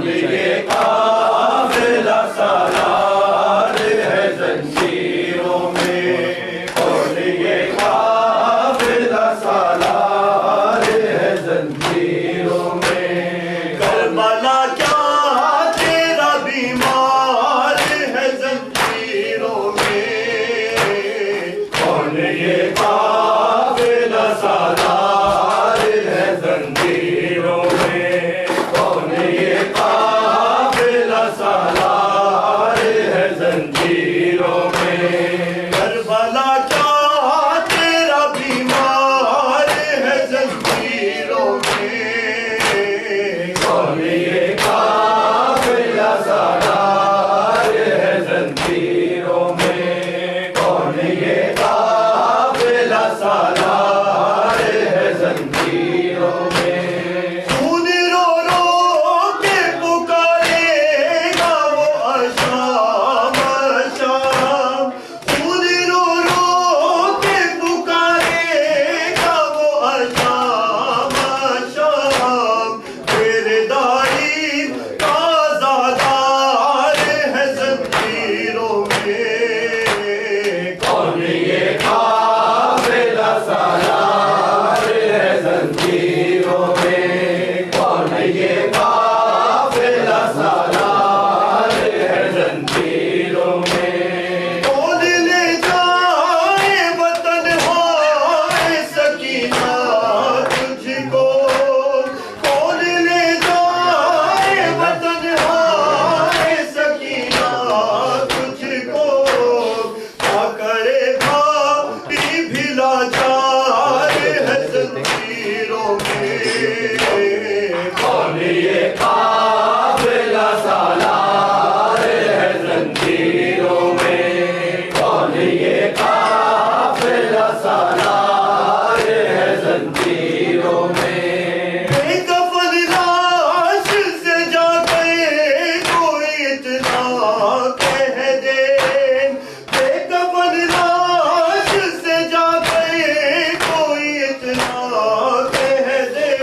یہ قافلہ سالار ہے زنجیروں میں، کون یہ قافلہ سالار ہے زنجیروں میں، کربلا کیا تیرا بیمار ہے زنجیروں میں، کون یہ قافلہ سالار ہے زنجیروں میں، کون یہ قافلہ سالار ہے زنجیروں میں، کربلا کیا تیرا بیمار ہے زنجیروں میں، کون یہ قافلہ سالار ہے زنجیروں میں، کون یہ قافلہ سالار ہے زنجیروں میں، خون رو رو کے پکارے گا وہ اشام اشام، خون رو رو کے پکارے گا وہ اشام اشام، تیرے دائی کا زادار ہے زنجیروں میں، کون یہ قافلہ سالار ہے زنجیروں میں، کون یہ قافلہ سالار ہے زنجیروں میں، کون لے جائے وطن ہائے سکینہ تجھ کو، کون لے جائے وطن ہائے سکینہ تجھ کو، کیا کرے بھائی بھی لاچار ہے زنجیروں میں، کون یہ قافلہ سالار ہے زنجیروں میں، کون یہ قافلہ سالار ہے زنجیروں میں، بے کفن لاش سے جا گئے کوئی اتنا کہہ دے، بے کفن لاش سے جا گئے کوئی اتنا کہہ دے،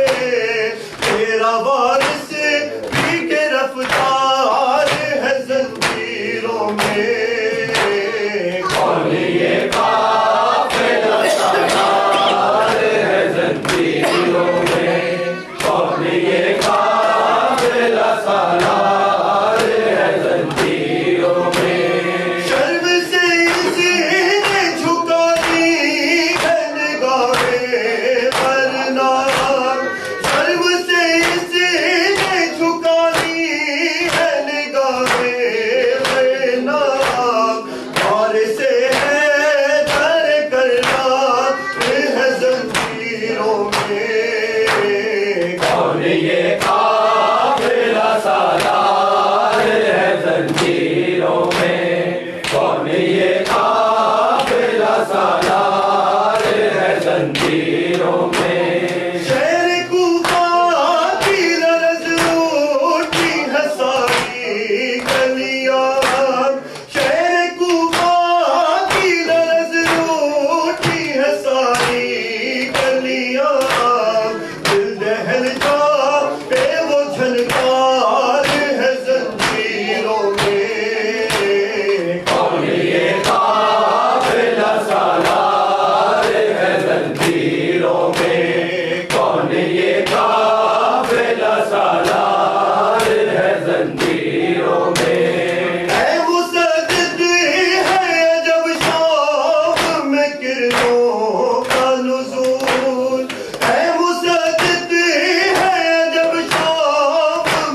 تیرا وارث بھی گرفتار ہے زنجیروں میں، کون یہ قافلہ سالار ہے زنجیروں میں، کون یہ قافلہ سالار ہے زنجیروں میں، شرم سے اسی نے جھکا دی ہے نگاہیں ورنہ، شرم سے اسی نے جھکا دی ہے نگاہیں ورنہ، اور سے ہے در کرنا ہے زنجیروں میں، کون یہ قافلہ سالار ہے زنجیروں میں، کون یہ قافلہ سالار ہے زنجیروں میں، شہر کوفہ کی لرز اٹھی ہے ساری گلیاں، شہر کوفہ کی لرز اٹھی ہے ساری گلیاں، دل دہل جا پہ وہ جھنکار ہے زنجیروں میں، کون یہ قافلہ سالار ہے زنجیروں میں، کون یہ قافلہ سالار ہے زنجیروں میں، اے مسدد ہے جب شام میں کرنوں کا نزول، اے مسدد ہے جب شام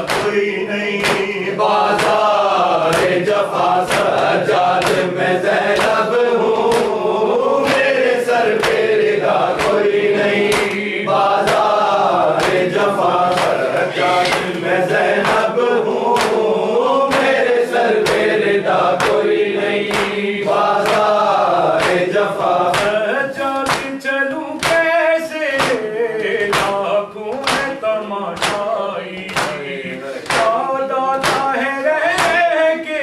کوئی نہیں بازار جفا سجاد میں زینب ہوں میرے سر پہ ردا کوئی نہیں بازار جفا سجاد میں زینب ہوں میرے سر پہ ردا کوئی نہیں بازار جفا سجاد چلوں کیسے لاکھوں میں تماشائی یاد آتا ہے رہ کے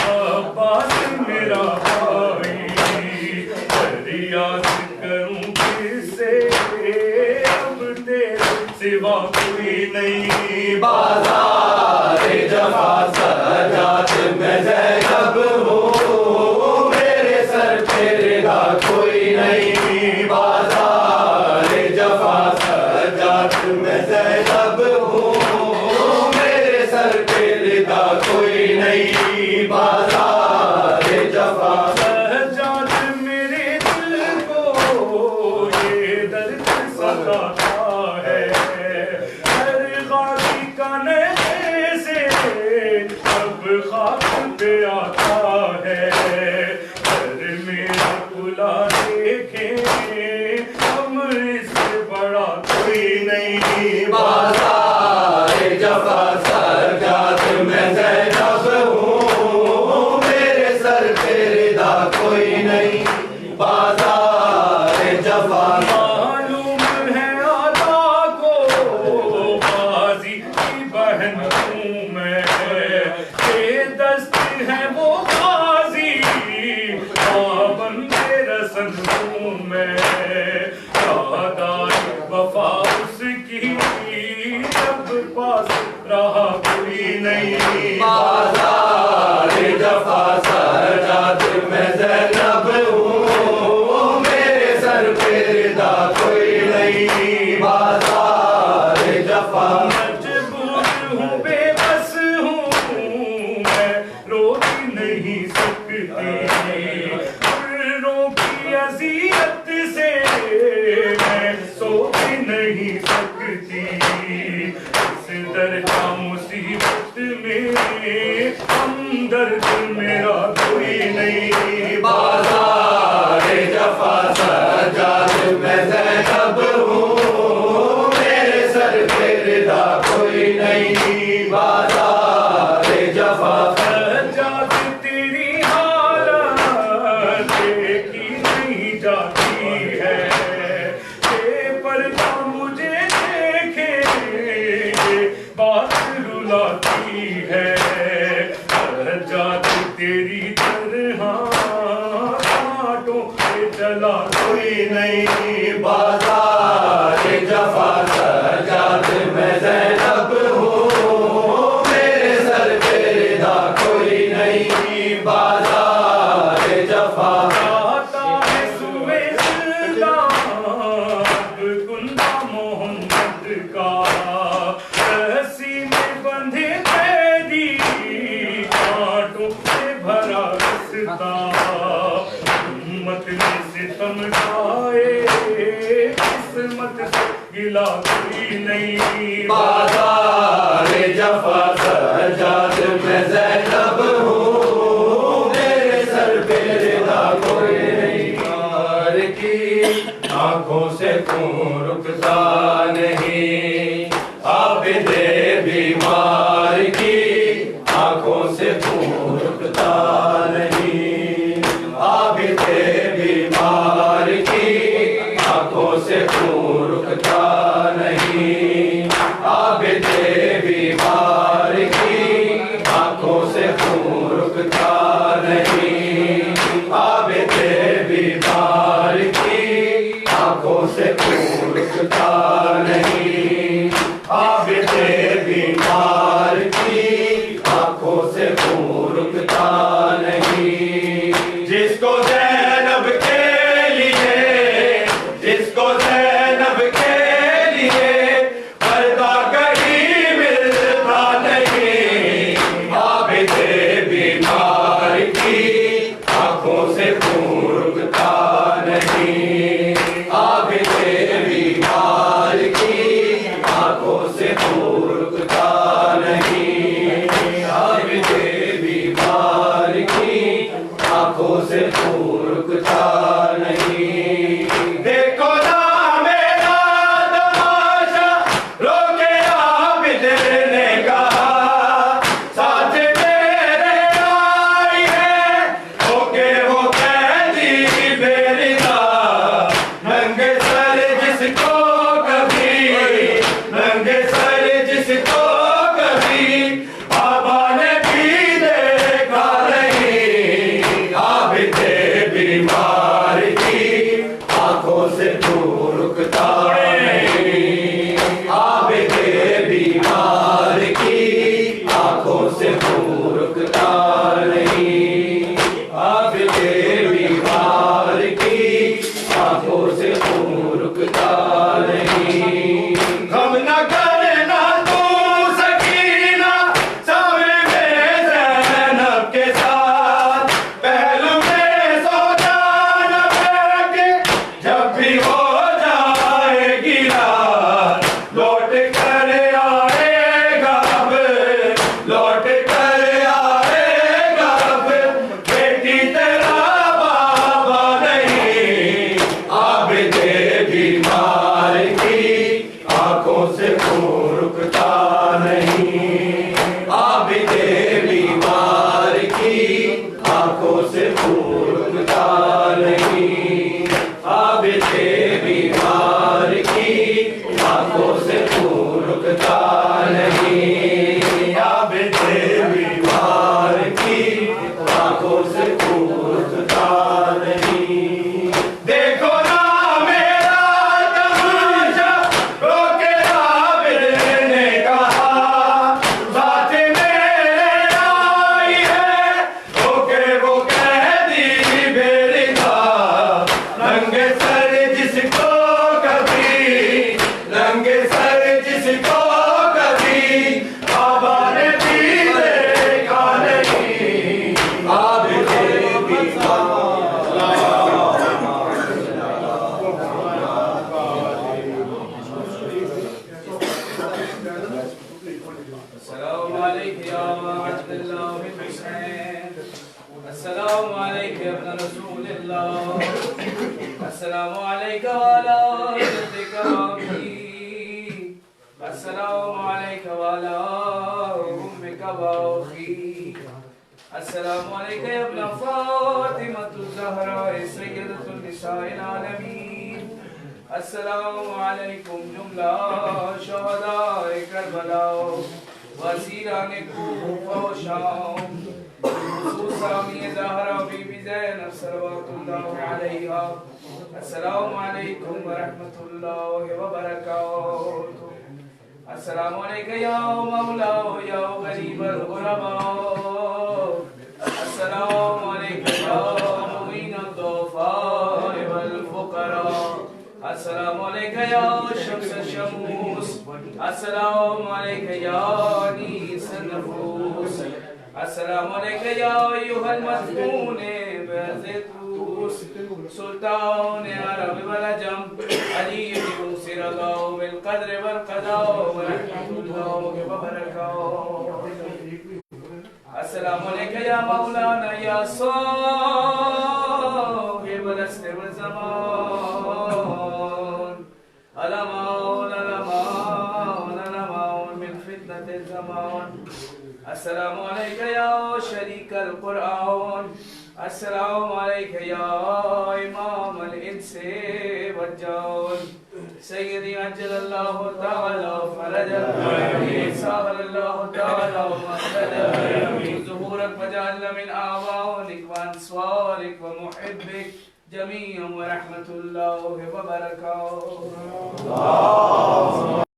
عباس میرا بھائی فریاد کروں کس سے اب تیرے سوا کوئی نہیں بازار جفا سجاد میں زینب ہوں میرے سر پہ ردا کوئی نہیں بازار جفا سجاد میں زینب ہوں میرے سر پہ ردا کوئی نہیں بازار جفا سجاد میرے دل کو یہ درد ستاتا ہے ہر غازی کا نشے سے اب خاک پہ آتا ہے ہر میرا کلا دیکھیں ہم اس سے بڑا کوئی نہیں بازار جفا سجاد میں زینب ہوں میرے سر پہ ردا کوئی نہیں بازار جفا معلوم ہے آقا کو غازی کی بہن ہوں میں کہ دست ہے وہ غازی پابند رسن ہوں میں یادائے وفا اس کی جب پاس رہا کوئی نہیں بازار جفا سجاد میں زینب ہوں میرے سر پہ ردا کوئی نہیں بازار جفا مجبور ہوں بے بس ہوں میں روک نہیں سکتی مروں کی اذیت سے میں سو بھی نہیں سکتی اس درجہ مصیبت میں ہمدرد میرا کوئی نہیں بازار جفا سجاد میں زینب ہوں میرے سر پہ ردا کوئی نہیں بازار جفا سجاد تیری حالت دیکھی نہیں جاتی ہے کہ پردہ مجھے دیکھے یہ بات رلاتی ہے سجاد تیری طرح کانٹوں پہ چلا کوئی نہیں بازار جفا سجاد میں زینب ہوں میرے سر پہ ردا کوئی نہیں بازار جفا آتا ہے سوے سلطان گندا محمد کا رسی میں بندھے قیدی کانٹوں سے بھرا رستا امت نے ستم ڈھائے قسمت سے گلا کوئی نہیں بازار جفا سجاد میں زینب ہوں میرے سر پہ ردا کوئی نہیں مار کی آنکھوں سے خون رکتا نہیں عابد بیمار کی آنکھوں سے خون رکتا نہیں عابد بیمار کی آنکھوں سے خون رکتا نہیں عابد بیمار کی آنکھوں سے خون رکتا نہیں عابد بیمار کی آنکھوں سے خون رکتا سے خون رکتا نہیں، عابد بیمار کی آنکھوں سے خون رکتا نہیں۔ غم نہ کرنا تو سکینہ سامنے میں زینب کے ساتھ، پہلو میں سو جانا بیٹے جب بھی ہو جائے گی رات، لوٹ کر آئے گا اب، لوٹ کر آئے گا اب، بیٹی تیرا بابا نہیں، عابد بیمار کی آنکھوں سے خون رکتا نہیں، عابد بیمار کی آنکھوں سے خون رکتا نہیں، عابد بیمار کی آنکھوں سے خون رکتا نہیں، عابد بیمار کی آنکھوں سے خون رکتا نہیں۔ دیکھو نا میرا تماشا، رو کے عابد نے کہا، بات میرے آئی ہے، رو کے وہ قیدی بے رضا، ننگے سر جس کو کبھی، ننگے سر جس کو کبھی بابا نے بھی دیکھا نہیں، عابد بیمار۔ السلام علیکم یا عبد اللہ بن حسین، السلام علیکم یا ابن رسول اللہ، السلام علیکم وعلا جدک ابی، السلام علیکم وعلا امک واخی، السلام علیکم یا ابن فاطمۃ الزہراء سیدۃ النساء العالمین، السلام علیکم جملہ شہداء کربلا وزیران کوفہ و شام، خصوصا امی زہرا بی بی زینب صلوات اللہ علیہا، السلام علیکم ورحمۃ اللہ وبرکاتہ، السلام علیکم یا مولا یا غریب الغرباء، السلام علیکم یا معین الضعفاء والفقراء، السلام علیکم یا شمس الشموس، السلام علیکم یا انیس النفوس، السلام علیکم یا ایھا المدفون بعزطوس، سلطان عرب والعجم، علی بن سرغا بالقدر والقضاء ورحمۃ اللہ وبرکاتہ، السلام علیکم یا مولانا یا صاحب العصر والزمان، الامان الامان الامان من فتنة الزمان، السلام علیکم یا شریک القرآن، السلام علیکم یا امام الانس والجان، سیدی عجل اللہ تعالی فرجک، ساہل اللہ تعالی مخرجک، ظہورک وجعلنا من اعوانک وانصارک ومحبک جميعا ورحمة الله وبركاته.